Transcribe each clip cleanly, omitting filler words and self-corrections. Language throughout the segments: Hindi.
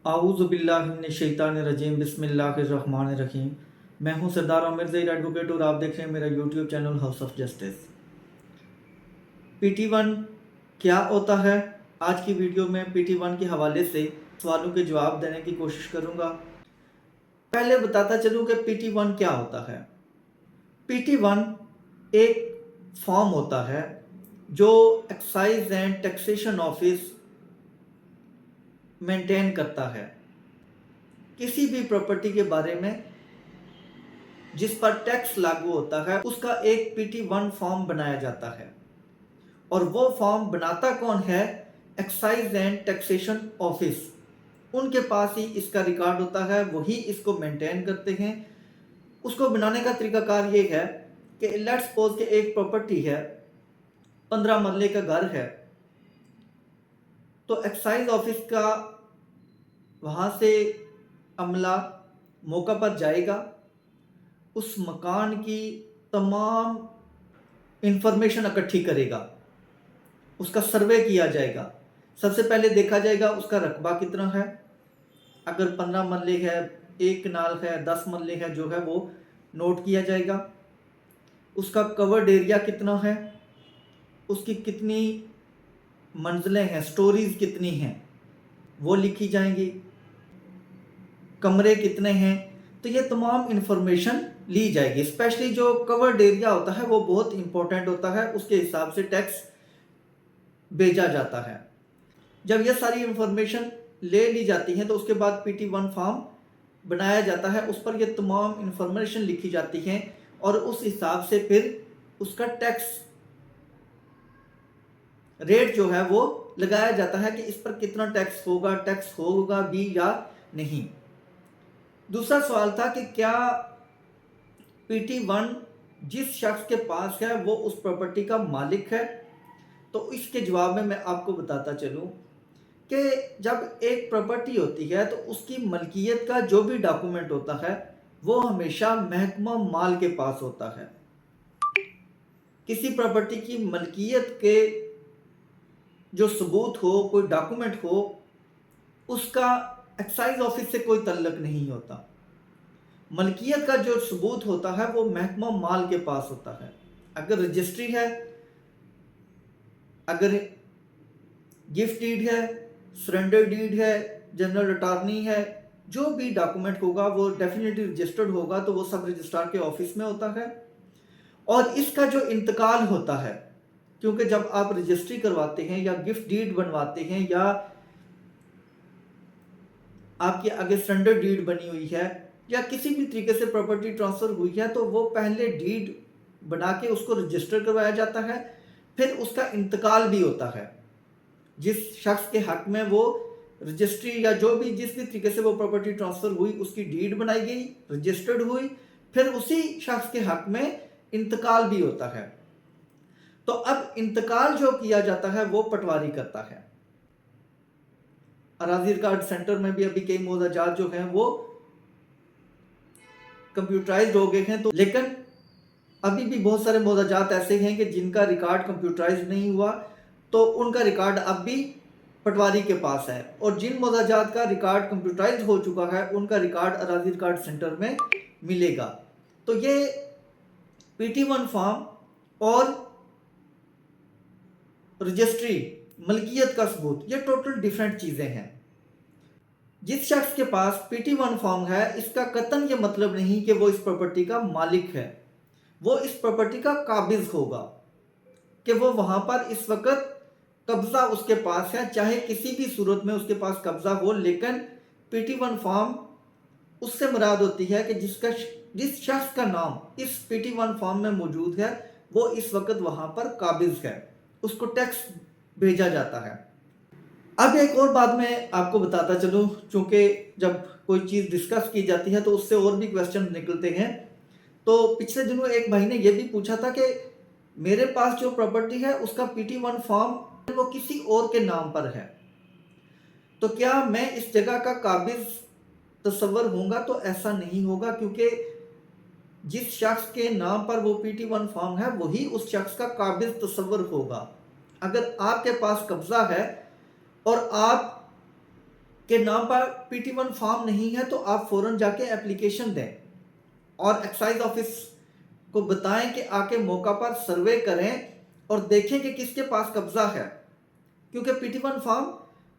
आऊज़ुबिल्लाहिमिनश्शैतानिर्रजीम बिस्मिल्लाहिर्रहमानिर्रहीम। मैं हूं सरदार आमिर ज़हीर एडवोकेट और आप देख रहे हैं मेरा YouTube channel house of justice. PT1 क्या होता है? आज की वीडियो में PT1 के हवाले से सवालों के जवाब देने की कोशिश करूंगा। पहले बताता चलूं कि PT1 क्या होता है। PT1 एक फॉर्म होता है जो excise and taxation office maintain करता है। किसी भी प्रॉपर्टी के बारे में जिस पर टैक्स लागू होता है उसका एक PT1 फॉर्म बनाया जाता है और वो फॉर्म बनाता कौन है? Excise and taxation office. उनके पास ही इसका रिकॉर्ड होता है, वही इसको मेंटेन करते हैं। उसको बनाने का तरीकाकार ये है कि लेट्स सपोज कि एक प्रॉपर्टी है, 15 मरले का घर है, तो एक्साइज ऑफिस का वहाँ से अमला मौका पर जाएगा, उस मकान की तमाम इंफॉर्मेशन इकट्ठी करेगा, उसका सर्वे किया जाएगा। सबसे पहले देखा जाएगा उसका रकबा कितना है। अगर 15 मरले है, 1 कनाल है, 10 मरले है, जो है वो नोट किया जाएगा। उसका कवर्ड एरिया कितना है, उसकी कितनी मंजिलें हैं, स्टोरीज कितनी हैं, वो लिखी जाएंगी। कमरे कितने हैं, तो ये तमाम इंफॉर्मेशन ली जाएगी। स्पेशली जो कवर्ड एरिया होता है वो बहुत इंपॉर्टेंट होता है, उसके हिसाब से टैक्स भेजा जाता है। जब ये सारी इंफॉर्मेशन ले ली जाती है तो उसके बाद PT1 फॉर्म बनाया जाता है, उस पर ये तमाम इंफॉर्मेशन लिखी जाती है और उस हिसाब से फिर उसका टैक्स रेट जो है वो लगाया जाता है कि इस पर कितना टैक्स होगा भी या नहीं। दूसरा सवाल था कि क्या PT1 जिस शख्स के पास है वो उस प्रॉपर्टी का मालिक है? तो इसके जवाब में मैं आपको बताता चलूं कि जब एक प्रॉपर्टी होती है तो उसकी मलकियत का जो भी डॉक्यूमेंट होता है वो हमेशा महकमा माल के पास होता है। किसी प्रॉपर्टी की मलकियत के जो सबूत हो, कोई डॉक्यूमेंट हो, उसका एक्साइज ऑफिस से कोई तल्लक नहीं होता। मलकियत का जो सबूत होता है वो महकमा माल के पास होता है। अगर रजिस्ट्री है, अगर गिफ्ट डीड है, सरेंडर डीड है, जनरल अटॉर्नी है, जो भी डॉक्यूमेंट होगा वो डेफिनेटली रजिस्टर्ड होगा, तो वो सब रजिस्ट्रार के ऑफिस में होता है। और इसका जो इंतकाल होता है, क्योंकि जब आप रजिस्ट्री करवाते हैं या गिफ्ट डीड बनवाते हैं या आपके आगे सरेंडर डीड बनी हुई है या किसी भी तरीके से प्रॉपर्टी ट्रांसफर हुई है, तो वो पहले डीड बना के उसको रजिस्टर करवाया जाता है, फिर उसका इंतकाल भी होता है। जिस शख्स के हक में वो रजिस्ट्री या जो भी जिस भी तरीके से वो प्रॉपर्टी ट्रांसफर हुई उसकी डीड बनाई गई, रजिस्टर्ड हुई, फिर उसी शख्स के हक में इंतकाल भी होता है। तो अब इंतकाल जो किया जाता है वो पटवारी करता है। अराजी रिकॉर्ड सेंटर में भी अभी कई मोजाजात जो हैं वो कंप्यूटराइज्ड हो गए हैं, तो लेकिन अभी भी बहुत सारे मोजाजात ऐसे हैं कि जिनका रिकॉर्ड कंप्यूटराइज्ड नहीं हुआ, तो उनका रिकॉर्ड अब भी पटवारी के पास है। और जिन मोजाजात का रिकॉर्ड कंप्यूटराइज्ड हो चुका है उनका रिकॉर्ड अराजी रिकॉर्ड सेंटर में मिलेगा। तो ये PT1 फॉर्म और रजिस्ट्री, मलकियत का सबूत, ये टोटल डिफरेंट चीज़ें हैं। जिस शख्स के पास PT1 फॉर्म है, इसका कतन ये मतलब नहीं कि वो इस प्रॉपर्टी का मालिक है। वो इस प्रॉपर्टी का काबिज होगा कि वो वहाँ पर इस वक्त कब्जा उसके पास है, चाहे किसी भी सूरत में उसके पास कब्जा हो। लेकिन PT1 फॉर्म उससे मुराद होती है कि जिस शख्स का नाम इस PT1 फॉर्म में मौजूद है वो इस वक्त वहाँ पर काबिज है, उसको टैक्स भेजा जाता है। अब एक और बात मैं आपको बताता चलूँ, चूँकि जब कोई चीज़ डिस्कस की जाती है तो उससे और भी क्वेश्चन निकलते हैं। तो पिछले दिनों एक भाई ने यह भी पूछा था कि मेरे पास जो प्रॉपर्टी है उसका PT1 फॉर्म वो किसी और के नाम पर है, तो क्या मैं इस जगह का काबिज तस्वर होऊंगा? तो ऐसा नहीं होगा, क्योंकि जिस शख्स के नाम पर वो PT1 फॉर्म है वही उस शख्स का काबिज तस्वर होगा। अगर आपके पास कब्जा है और आप के नाम पर PT1 फॉर्म नहीं है तो आप फ़ौरन जाके एप्लीकेशन दें और एक्साइज ऑफिस को बताएं कि आके मौका पर सर्वे करें और देखें कि किसके पास कब्जा है, क्योंकि PT1 फॉर्म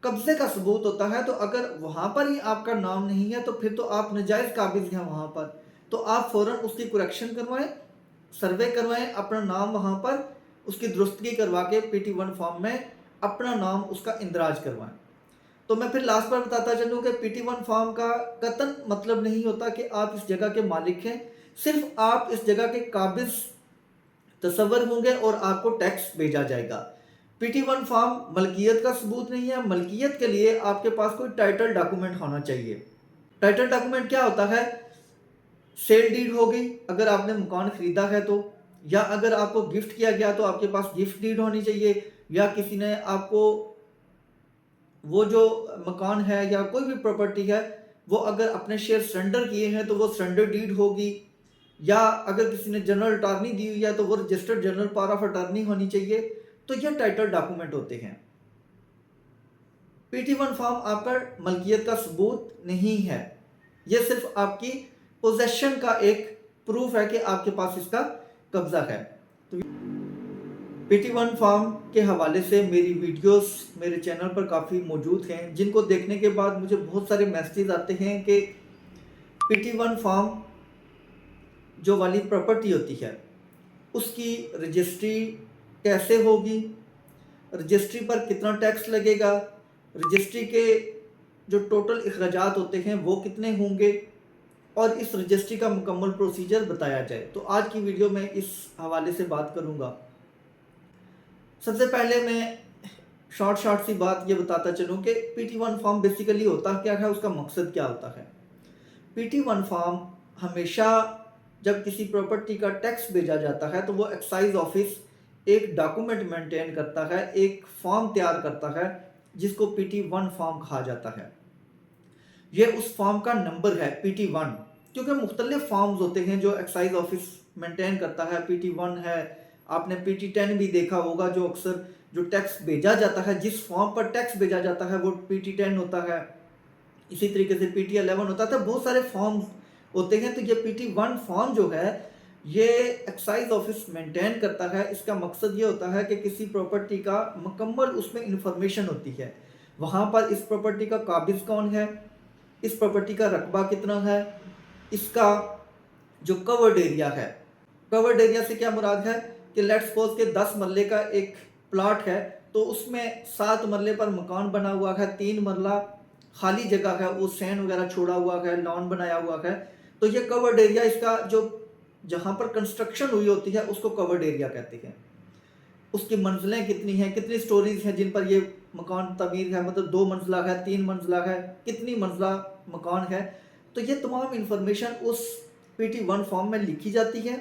कब्जे का सबूत होता है। तो अगर वहाँ पर ही आपका नाम नहीं है तो फिर तो आप नाजायज़ काबिज हैं वहाँ पर, तो आप फ़ौरन उसकी करेक्शन करवाएं, सर्वे करवाएं, अपना नाम वहाँ पर उसकी दुरुस्तगी करवा के PT1 फॉर्म में अपना नाम उसका इंदराज करवाएं। तो मैं फिर लास्ट पर बताता चलूँ कि PT1 फॉर्म का कतन मतलब नहीं होता कि आप इस जगह के मालिक हैं, सिर्फ आप इस जगह के काबिज तसव्वुर होंगे और आपको टैक्स भेजा जाएगा। PT1 फॉर्म मलकियत का सबूत नहीं है। मलकियत के लिए आपके पास कोई टाइटल डॉक्यूमेंट होना चाहिए। टाइटल डॉक्यूमेंट क्या होता है? सेल डीड हो गई अगर आपने मकान खरीदा है तो, या अगर आपको गिफ्ट किया गया तो आपके पास गिफ्ट डीड होनी चाहिए, या किसी ने आपको वो जो मकान है या कोई भी प्रॉपर्टी है वो अगर अपने शेयर सरेंडर किए हैं तो वो सरेंडर डीड होगी, या अगर किसी ने जनरल अटॉर्नी दी हुई है तो वो registered general power of attorney होनी चाहिए। तो ये टाइटल डॉक्यूमेंट होते हैं। PT1 फॉर्म आपका मलकियत का सबूत नहीं है, ये सिर्फ आपकी पोजेशन का एक प्रूफ है कि आपके पास इसका कब्जा है। तो PT1 फॉर्म के हवाले से मेरी वीडियोस मेरे चैनल पर काफ़ी मौजूद हैं, जिनको देखने के बाद मुझे बहुत सारे मैसेज आते हैं कि PT1 फॉर्म जो वाली प्रॉपर्टी होती है उसकी रजिस्ट्री कैसे होगी, रजिस्ट्री पर कितना टैक्स लगेगा, रजिस्ट्री के जो टोटल अखराजात होते हैं वो कितने होंगे, और इस रजिस्ट्री का मुकम्मल प्रोसीजर बताया जाए। तो आज की वीडियो में इस हवाले से बात करूंगा। सबसे पहले मैं शॉर्ट सी बात ये बताता चलूं कि PT1 फॉर्म बेसिकली होता क्या है, उसका मकसद क्या होता है। PT1 फॉर्म हमेशा जब किसी प्रॉपर्टी का टैक्स भेजा जाता है तो वो एक्साइज ऑफिस एक डॉक्यूमेंट मेंटेन करता है, एक फॉर्म तैयार करता है जिसको PT1 फॉर्म कहा जाता है। ये उस फॉर्म का नंबर है PT1, क्योंकि मुख्तलिफ फॉर्म्स होते हैं जो एक्साइज ऑफिस मेंटेन करता है। PT1 है, आपने PT10 भी देखा होगा, जो अक्सर जो टैक्स भेजा जाता है, जिस फॉर्म पर टैक्स भेजा जाता है वो PT10 होता है। इसी तरीके से PT11 होता था, बहुत सारे फॉर्म होते हैं। तो ये PT1 फॉर्म जो है ये एक्साइज ऑफिस मेंटेन करता है। इसका मकसद ये होता है कि किसी प्रॉपर्टी का मुकम्मल उसमें इंफॉर्मेशन होती है, वहाँ पर इस प्रॉपर्टी का काबिज कौन है, इस प्रॉपर्टी का रकबा कितना है, इसका जो कवर्ड एरिया है, कवर्ड एरिया से क्या मुराद है कि लेट्स सपोज के 10 मरले का एक प्लॉट है तो उसमें 7 मरले पर मकान बना हुआ है, 3 मरला खाली जगह है, वो सैन वगैरह छोड़ा हुआ है, लॉन बनाया हुआ है। तो ये कवर्ड एरिया, इसका जो जहाँ पर कंस्ट्रक्शन हुई होती है उसको कवर्ड एरिया कहते हैं। उसकी मंजिलें कितनी हैं, कितनी स्टोरीज हैं जिन पर ये मकान तमीर है, मतलब 2 मंजिला है, 3 मंजिला है, कितनी मंजिला मकान है। तो ये तमाम इंफॉर्मेशन उस PT1 फॉर्म में लिखी जाती है।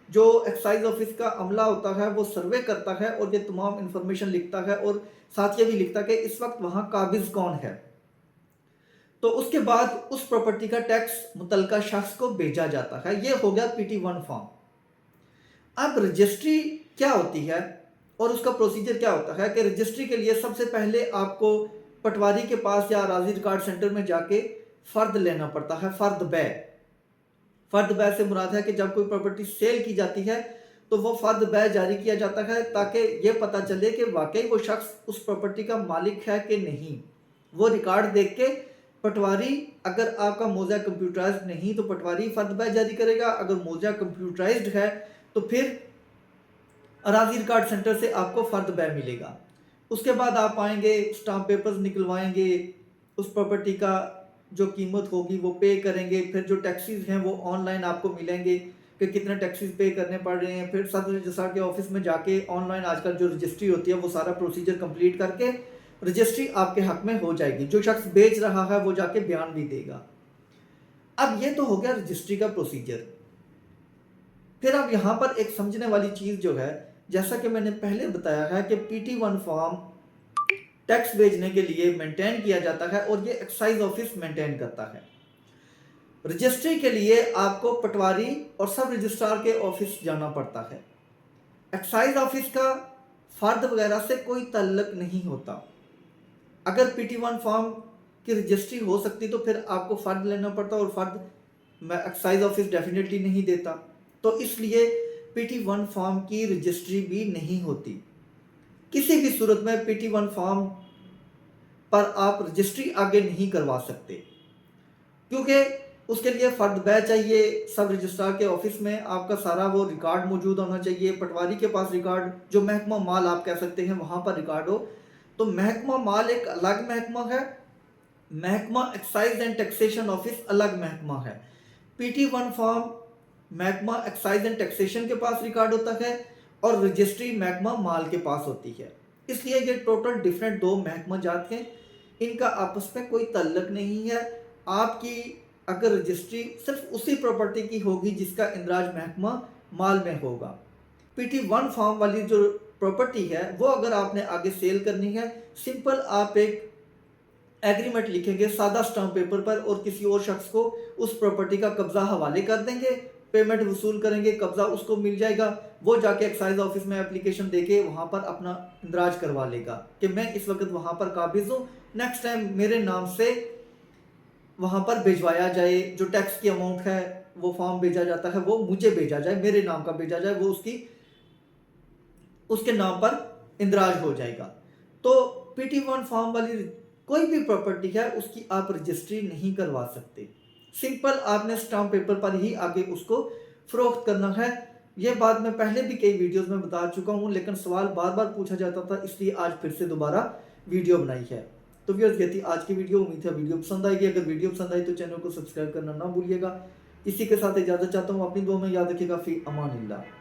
जो एक्साइज ऑफिस का अमला होता है वो सर्वे करता है और ये तमाम इंफॉर्मेशन लिखता है, और साथ ये भी लिखता है कि इस वक्त वहाँ काबिज कौन है। तो उसके बाद उस प्रॉपर्टी का टैक्स मुतलका शख्स को भेजा जाता है। ये हो गया PT1 फॉर्म। अब रजिस्ट्री क्या होती है और उसका प्रोसीजर क्या होता है कि रजिस्ट्री के लिए सबसे पहले आपको पटवारी के पास या अराजी रिकॉर्ड सेंटर में जाके फ़र्द लेना पड़ता है, फ़र्द बै। फ़र्द बै से मुराद है कि जब कोई प्रॉपर्टी सेल की जाती है तो वो फ़र्द बै जारी किया जाता है ताकि ये पता चले कि वाकई वो शख्स उस प्रॉपर्टी का मालिक है कि नहीं। वो रिकॉर्ड देख के पटवारी, अगर आपका मौजा कंप्यूटराइज्ड नहीं तो पटवारी फ़र्द बै जारी करेगा, अगर मौजा कंप्यूटराइज्ड है तो फिर अराजी रिकॉर्ड सेंटर से आपको फ़र्द बै मिलेगा। उसके बाद आप आएंगे, स्टाम्प पेपर्स निकलवाएंगे, उस प्रॉपर्टी का जो कीमत होगी वो पे करेंगे। फिर जो टैक्सीज हैं वो ऑनलाइन आपको मिलेंगे कि कितने टैक्सीज पे करने पड़ रहे हैं। फिर सब रजिस्ट्रार के ऑफिस में जाके ऑनलाइन आजकल जो रजिस्ट्री होती है वो सारा प्रोसीजर कंप्लीट करके रजिस्ट्री आपके हक में हो जाएगी। जो शख्स बेच रहा है वो जाके बयान भी देगा। अब ये तो हो गया रजिस्ट्री का प्रोसीजर। फिर अब यहाँ पर एक समझने वाली चीज़ जो है, जैसा कि मैंने पहले बताया है कि PT1 फॉर्म टैक्स भेजने के लिए मेंटेन किया जाता है और ये एक्साइज ऑफिस मेंटेन करता है। रजिस्ट्री के लिए आपको पटवारी और सब रजिस्ट्रार के ऑफिस जाना पड़ता है। एक्साइज ऑफिस का फ़र्द वगैरह से कोई ताल्लुक नहीं होता। अगर PT1 फॉर्म की रजिस्ट्री हो सकती तो फिर आपको फ़र्द लेना पड़ता, और फ़र्द एक्साइज ऑफिस डेफिनेटली नहीं देता। तो इसलिए PT1 फॉर्म की रजिस्ट्री भी नहीं होती। किसी भी सूरत में PT1 फॉर्म पर आप रजिस्ट्री आगे नहीं करवा सकते, क्योंकि उसके लिए फ़र्द बै चाहिए। सब रजिस्ट्रार के ऑफिस में आपका सारा वो रिकॉर्ड मौजूद होना चाहिए, पटवारी के पास रिकॉर्ड, जो महकमा माल आप कह सकते हैं वहाँ पर रिकॉर्ड हो। तो महकमा माल एक अलग महकमा है, महकमा एक्साइज एंड टैक्सेशन ऑफिस अलग महकमा है। PT1 फॉर्म महकमा एक्साइज एंड टैक्सेशन के पास रिकॉर्ड होता है और रजिस्ट्री महकमा माल के पास होती है। इसलिए ये टोटल डिफरेंट दो महकमा जात हैं, इनका आपस में कोई ताल्लुक नहीं है। आपकी अगर रजिस्ट्री सिर्फ उसी प्रॉपर्टी की होगी जिसका इंदराज महकमा माल में होगा। PT1 फॉर्म वाली जो प्रॉपर्टी है वो अगर आपने आगे सेल करनी है, सिंपल आप एक एग्रीमेंट लिखेंगे सादा स्टाम्प पेपर पर और किसी और शख्स को उस प्रॉपर्टी का कब्जा हवाले कर देंगे, पेमेंट वसूल करेंगे, कब्जा उसको मिल जाएगा। वो जाके एक्साइज ऑफिस में एप्लीकेशन देके वहाँ पर अपना इंदराज करवा लेगा कि मैं इस वक्त वहाँ पर काबिज हूँ, नेक्स्ट टाइम मेरे नाम से वहाँ पर भिजवाया जाए, जो टैक्स की अमाउंट है वो फॉर्म भेजा जाता है वो मुझे भेजा जाए, मेरे नाम का भेजा जाए, वो उसके नाम पर इंदराज हो जाएगा। तो PT1 फॉर्म वाली कोई भी प्रॉपर्टी है उसकी आप रजिस्ट्री नहीं करवा सकते। सिंपल आपने स्टाम्प पेपर पर ही आगे उसको फरोख्त करना है। ये बात मैं पहले भी कई वीडियोस में बता चुका हूँ, लेकिन सवाल बार बार पूछा जाता था, इसलिए आज फिर से दोबारा वीडियो बनाई है। तो व्यूअर्स, ये थी आज की वीडियो। उम्मीद है वीडियो पसंद आएगी। अगर वीडियो पसंद आई तो चैनल को सब्सक्राइब करना ना भूलिएगा। इसी के साथ इजाज़त चाहता हूँ, अपनी दुआ में याद रखिएगा। फी अमानिल्लाह।